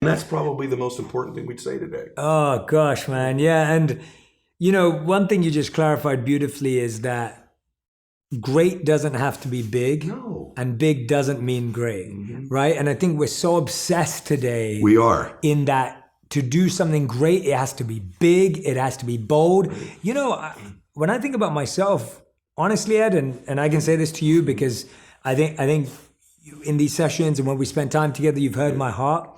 And that's probably the most important thing we'd say today. Oh gosh, man. Yeah. And one thing you just clarified beautifully is that great doesn't have to be big. No. And big doesn't mean great. Right. And I think we're so obsessed today. We are. In that to do something great, it has to be big, it has to be bold. When I think about myself, honestly, Ed, and I can say this to you because I think in these sessions and when we spend time together, you've heard my heart.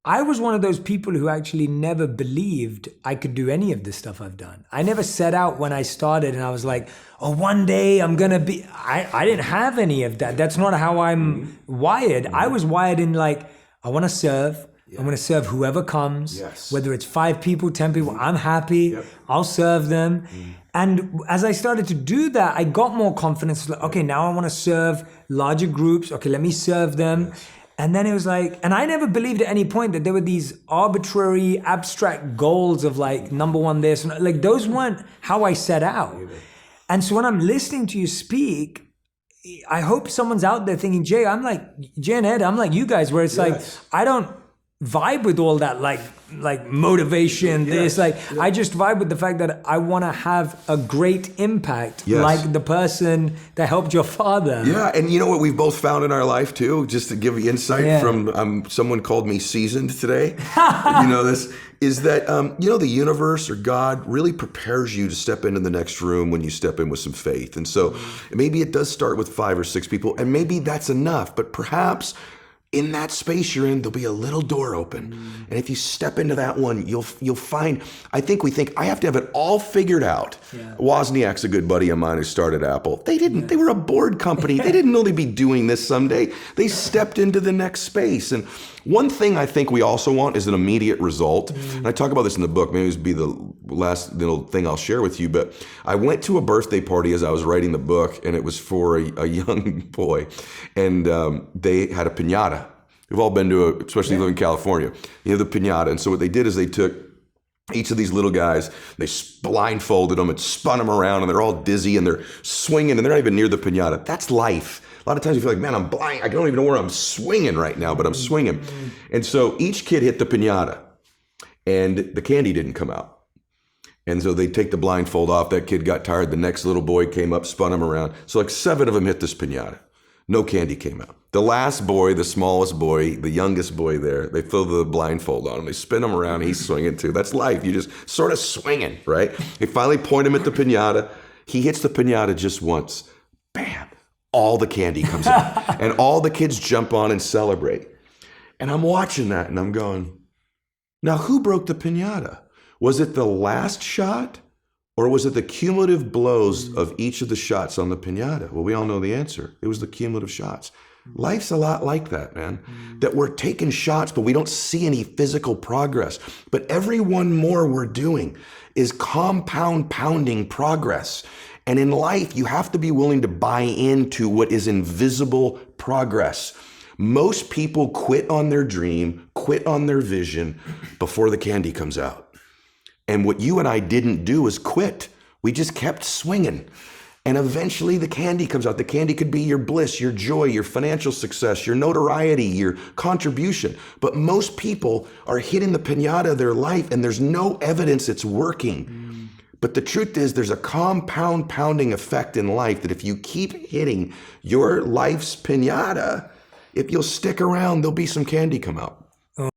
I was one of those people who actually never believed I could do any of this stuff I've done. I never set out when I started and I was like, oh, one day I'm gonna be, I didn't have any of that. That's not how I'm wired. I was wired in like, I wanna serve. I'm gonna serve whoever comes, whether it's 5 people, 10 people, I'm happy, I'll serve them. And as I started to do that, I got more confidence. Like, okay, now I wanna serve larger groups. Okay, let me serve them. And then it was like, and I never believed at any point that there were these arbitrary, abstract goals of like number one this, like those weren't how I set out. And so when I'm listening to you speak, I hope someone's out there thinking, Jay and Ed, I'm like you guys, where it's like, I don't vibe with all that like motivation, I just vibe with the fact that I want to have a great impact, like the person that helped your father. Yeah, and you know what we've both found in our life too, just to give you insight from someone called me seasoned today. This is that the universe or God really prepares you to step into the next room when you step in with some faith. And so maybe it does start with 5 or 6 people, and maybe that's enough, but perhaps in that space you're in, there'll be a little door open. And if you step into that one, you'll find, we think I have to have it all figured out. Wozniak's a good buddy of mine who started Apple. They didn't, they were a board company. They didn't know they'd be doing this someday. They stepped into the next space. And one thing I think we also want is an immediate result. And I talk about this in the book, maybe this will be the last little thing I'll share with you, but I went to a birthday party as I was writing the book, and it was for a young boy, and they had a pinata. We've all been to especially live in California, the pinata. And so what they did is they took each of these little guys, they blindfolded them and spun them around, and they're all dizzy and they're swinging and they're not even near the pinata. That's life. A lot of times you feel like, man, I'm blind. I don't even know where I'm swinging right now, but I'm swinging. And so each kid hit the pinata and the candy didn't come out. And so they take the blindfold off. That kid got tired. The next little boy came up, spun him around. So like 7 of them hit this pinata. No candy came out. The last boy, the smallest boy, the youngest boy there, they throw the blindfold on him. They spin him around. He's swinging too. That's life. You just sort of swinging, right? They finally point him at the pinata. He hits the pinata just once. Bam. All the candy comes out. And all the kids jump on and celebrate. And I'm watching that and I'm going, now who broke the pinata? Was it the last shot? Or was it the cumulative blows of each of the shots on the pinata? Well, we all know the answer. It was the cumulative shots. Life's a lot like that, man. That we're taking shots, but we don't see any physical progress. But every one more we're doing is compound pounding progress. And in life, you have to be willing to buy into what is invisible progress. Most people quit on their dream, quit on their vision before the candy comes out. And what you and I didn't do is quit. We just kept swinging. And eventually the candy comes out. The candy could be your bliss, your joy, your financial success, your notoriety, your contribution. But most people are hitting the pinata of their life and there's no evidence it's working. But the truth is there's a compound pounding effect in life that if you keep hitting your life's pinata, if you'll stick around, there'll be some candy come out.